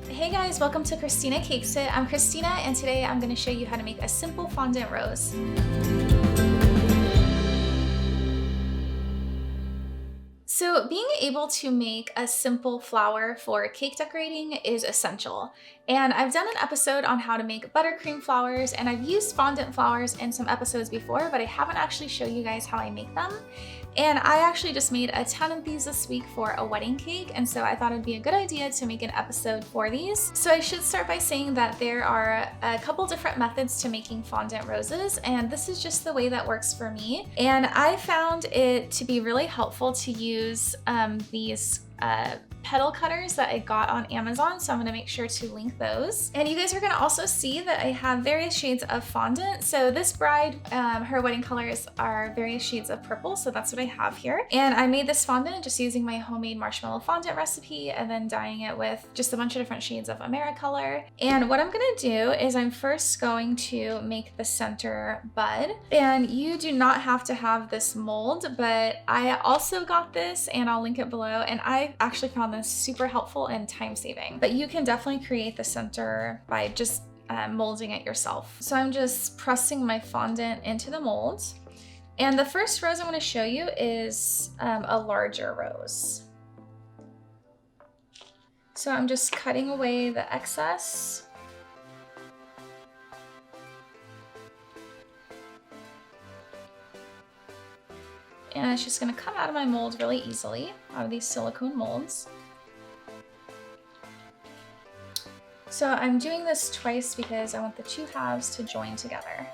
Hey guys, welcome to Christina Cakes It. I'm Christina and today I'm going to show you how to make a simple fondant rose. So being able to make a simple flower for cake decorating is essential. And I've done an episode on how to make buttercream flowers, and I've used fondant flowers in some episodes before, but I haven't actually showed you guys how I make them. And I actually just made a ton of these this week for a wedding cake, and so I thought it'd be a good idea to make an episode for these. So I should start by saying that there are a couple different methods to making fondant roses, and this is just the way that works for me. And I found it to be really helpful to use these petal cutters that I got on Amazon, so I'm going to make sure to link those. And you guys are going to also see that I have various shades of fondant. So this bride, her wedding colors are various shades of purple, so that's what I have here. And I made this fondant just using my homemade marshmallow fondant recipe and then dyeing it with just a bunch of different shades of Americolor. And what I'm going to do is I'm first going to make the center bud. And you do not have to have this mold, but I also got this and I'll link it below. And I actually found this super helpful and time saving, but you can definitely create the center by just molding it yourself. So I'm just pressing my fondant into the mold. And the first rose I want to show you is a larger rose. So I'm just cutting away the excess. And it's just going to come out of my mold really easily, out of these silicone molds. So I'm doing this twice because I want the two halves to join together.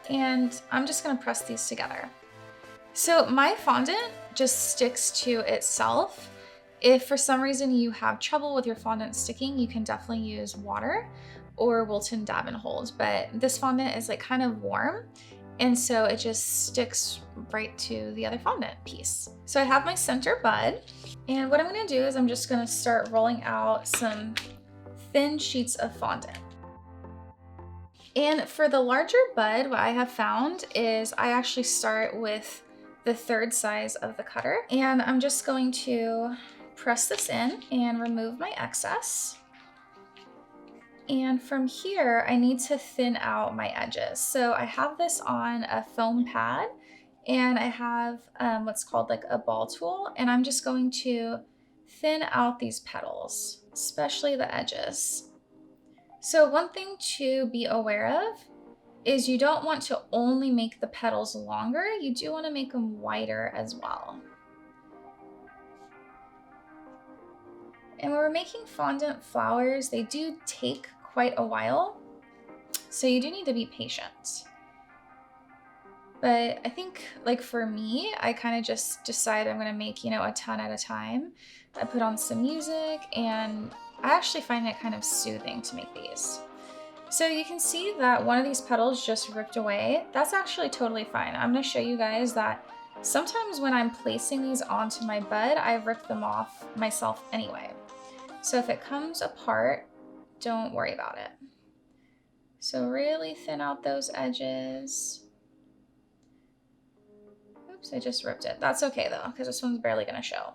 And I'm just going to press these together. So my fondant just sticks to itself. If for some reason you have trouble with your fondant sticking, you can definitely use water or Wilton Dab and Hold, but this fondant is like kind of warm, and so it just sticks right to the other fondant piece. So I have my center bud, and what I'm going to do is I'm just going to start rolling out some thin sheets of fondant. And for the larger bud, what I have found is I actually start with the third size of the cutter, and I'm just going to press this in and remove my excess. And from here, I need to thin out my edges. So I have this on a foam pad, and I have what's called like a ball tool, and I'm just going to thin out these petals, especially the edges. So one thing to be aware of is you don't want to only make the petals longer, you do want to make them wider as well. And when we're making fondant flowers, they do take quite a while, so you do need to be patient. But I think, like for me, I kind of just decide I'm gonna make, a ton at a time. I put on some music, and I actually find it kind of soothing to make these. So you can see that one of these petals just ripped away. That's actually totally fine. I'm gonna show you guys that sometimes when I'm placing these onto my bud, I rip them off myself anyway. So if it comes apart, don't worry about it. So really thin out those edges. Oops, I just ripped it. That's okay though, because this one's barely gonna show.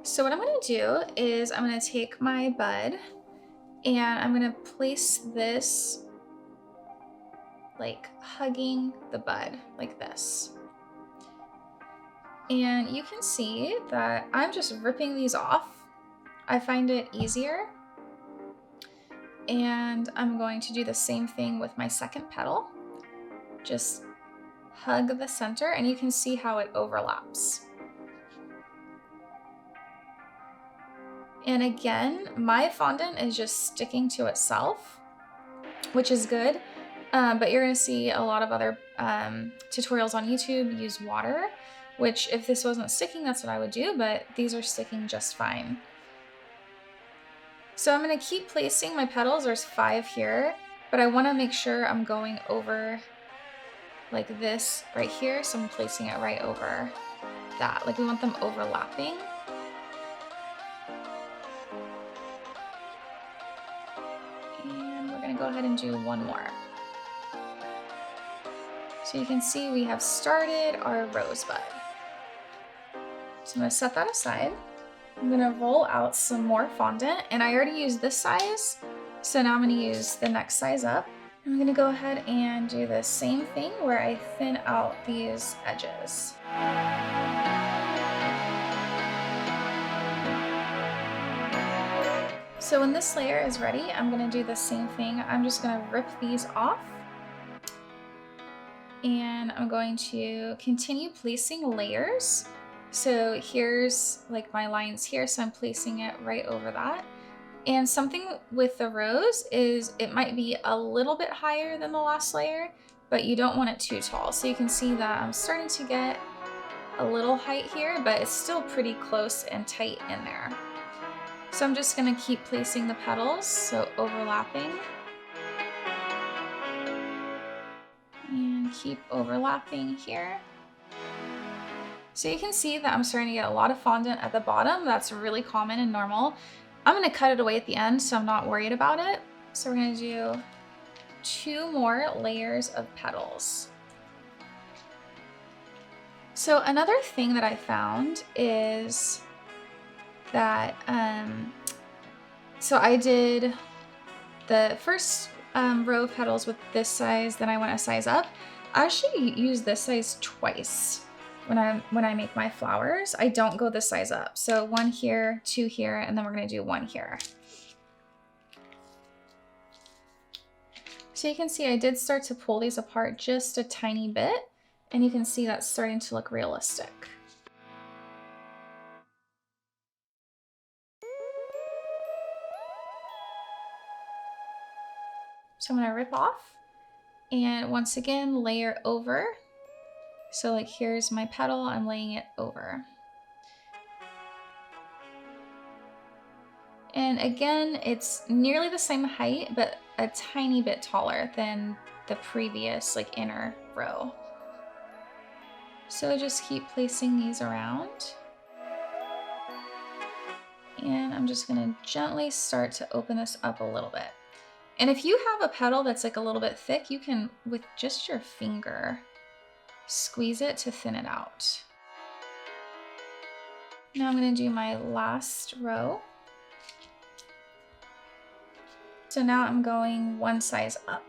So what I'm gonna do is I'm gonna take my bud and I'm gonna place this like hugging the bud like this. And you can see that I'm just ripping these off. I find it easier. And I'm going to do the same thing with my second petal. Just hug the center, and you can see how it overlaps. And again, my fondant is just sticking to itself, which is good. But you're gonna see a lot of other tutorials on YouTube use water, which if this wasn't sticking, that's what I would do, but these are sticking just fine. So I'm gonna keep placing my petals, there's 5 here, but I wanna make sure I'm going over like this right here, so I'm placing it right over that. Like we want them overlapping. And we're gonna go go ahead and do one more. So you can see we have started our rosebud. So I'm gonna set that aside. I'm gonna roll out some more fondant, and I already used this size, so now I'm gonna use the next size up. I'm gonna go ahead and do the same thing where I thin out these edges. So when this layer is ready, I'm gonna do the same thing. I'm just gonna rip these off, and I'm going to continue placing layers. So here's like my lines here, so I'm placing it right over that. And something with the rose is it might be a little bit higher than the last layer, but you don't want it too tall. So you can see that I'm starting to get a little height here, but it's still pretty close and tight in there. So I'm just gonna keep placing the petals, so overlapping. And keep overlapping here. So you can see that I'm starting to get a lot of fondant at the bottom. That's really common and normal. I'm gonna cut it away at the end, so I'm not worried about it. So we're gonna do 2 more layers of petals. So another thing that I found is that, so I did the first row of petals with this size, then I went a size up. I actually use this size twice when I make my flowers. I don't go this size up. So 1 here, 2 here, and then we're gonna do 1 here. So you can see I did start to pull these apart just a tiny bit, and you can see that's starting to look realistic. So I'm gonna rip off, and once again, layer over. So like here's my petal, I'm laying it over. And again, it's nearly the same height, but a tiny bit taller than the previous like inner row. So just keep placing these around. And I'm just gonna gently start to open this up a little bit. And if you have a petal that's like a little bit thick, you can, with just your finger, squeeze it to thin it out. Now I'm gonna do my last row. So now I'm going 1 size up.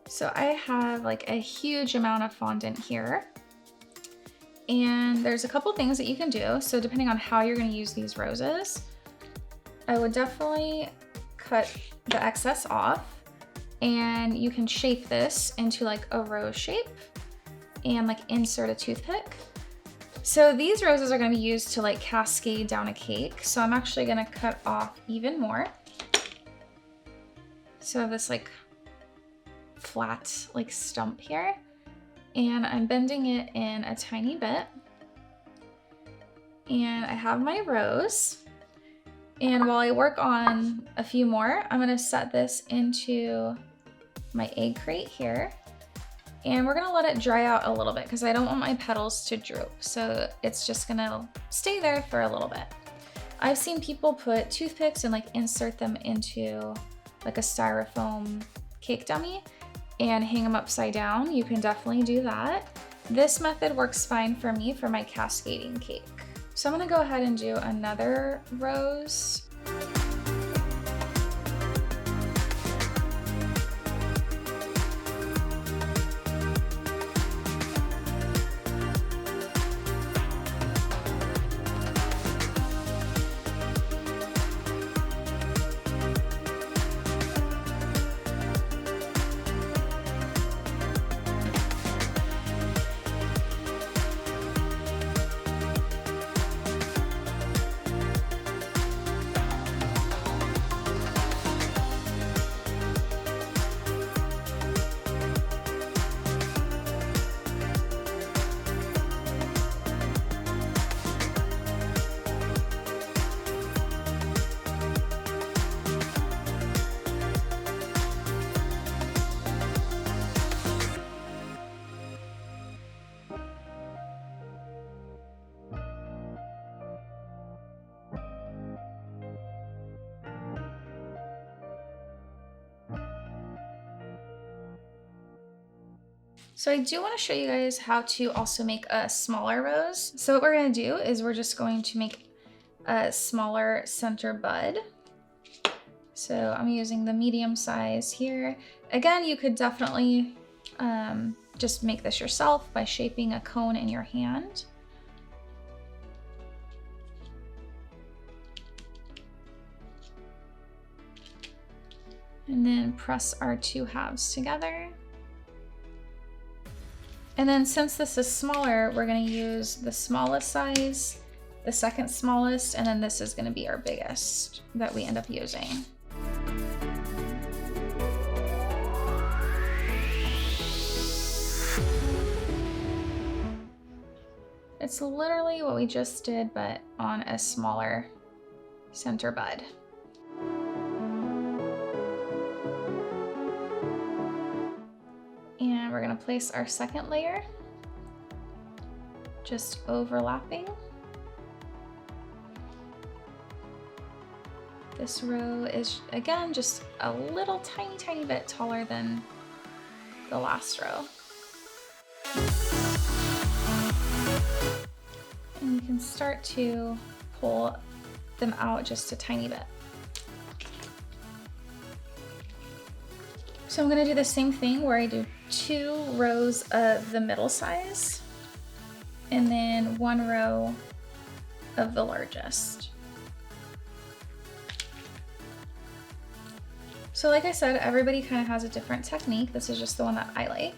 So I have like a huge amount of fondant here. And there's a couple things that you can do. So depending on how you're gonna use these roses, I would definitely cut the excess off, and you can shape this into like a rose shape and like insert a toothpick. So these roses are gonna be used to like cascade down a cake. So I'm actually gonna cut off even more. So I have this like flat like stump here, and I'm bending it in a tiny bit. And I have my rose. And while I work on a few more, I'm gonna set this into my egg crate here. And we're gonna let it dry out a little bit because I don't want my petals to droop. So it's just gonna stay there for a little bit. I've seen people put toothpicks and like insert them into like a styrofoam cake dummy and hang them upside down. You can definitely do that. This method works fine for me for my cascading cake. So I'm gonna go ahead and do another rose. So I do want to show you guys how to also make a smaller rose. So what we're going to do is we're just going to make a smaller center bud. So I'm using the medium size here. Again, you could definitely just make this yourself by shaping a cone in your hand. And then press our two halves together. And then since this is smaller, we're gonna use the smallest size, the second smallest, and then this is gonna be our biggest that we end up using. It's literally what we just did, but on a smaller center bud. And we're gonna place our second layer, just overlapping. This row is, again, just a little tiny bit taller than the last row. And you can start to pull them out just a tiny bit. So I'm gonna do the same thing where I do 2 rows of the middle size and then 1 row of the largest. So like I said, everybody kind of has a different technique. This is just the one that I like.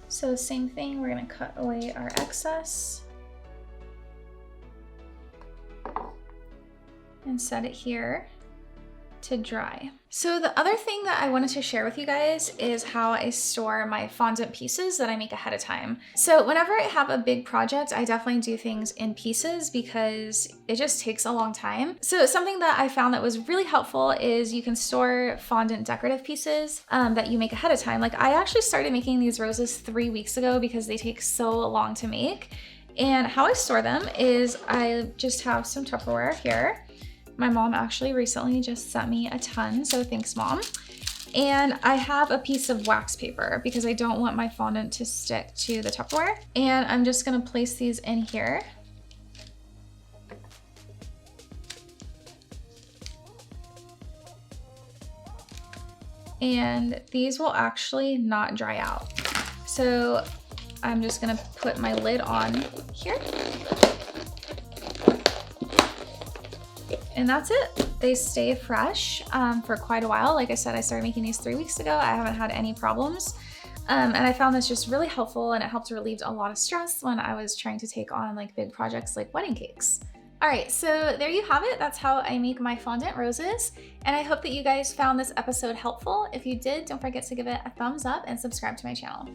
So same thing, we're gonna cut away our excess and set it here to dry. So the other thing that I wanted to share with you guys is how I store my fondant pieces that I make ahead of time. So whenever I have a big project, I definitely do things in pieces because it just takes a long time. So something that I found that was really helpful is you can store fondant decorative pieces that you make ahead of time. Like I actually started making these roses 3 weeks ago because they take so long to make. And how I store them is I just have some Tupperware here. My mom actually recently just sent me a ton, so thanks, Mom. And I have a piece of wax paper because I don't want my fondant to stick to the Tupperware. And I'm just gonna place these in here. And these will actually not dry out. So I'm just gonna put my lid on here. And that's it. They stay fresh for quite a while. Like I said, I started making these 3 weeks ago. I haven't had any problems. And I found this just really helpful and it helped relieve a lot of stress when I was trying to take on like big projects like wedding cakes. All right, so there you have it. That's how I make my fondant roses. And I hope that you guys found this episode helpful. If you did, don't forget to give it a thumbs up and subscribe to my channel.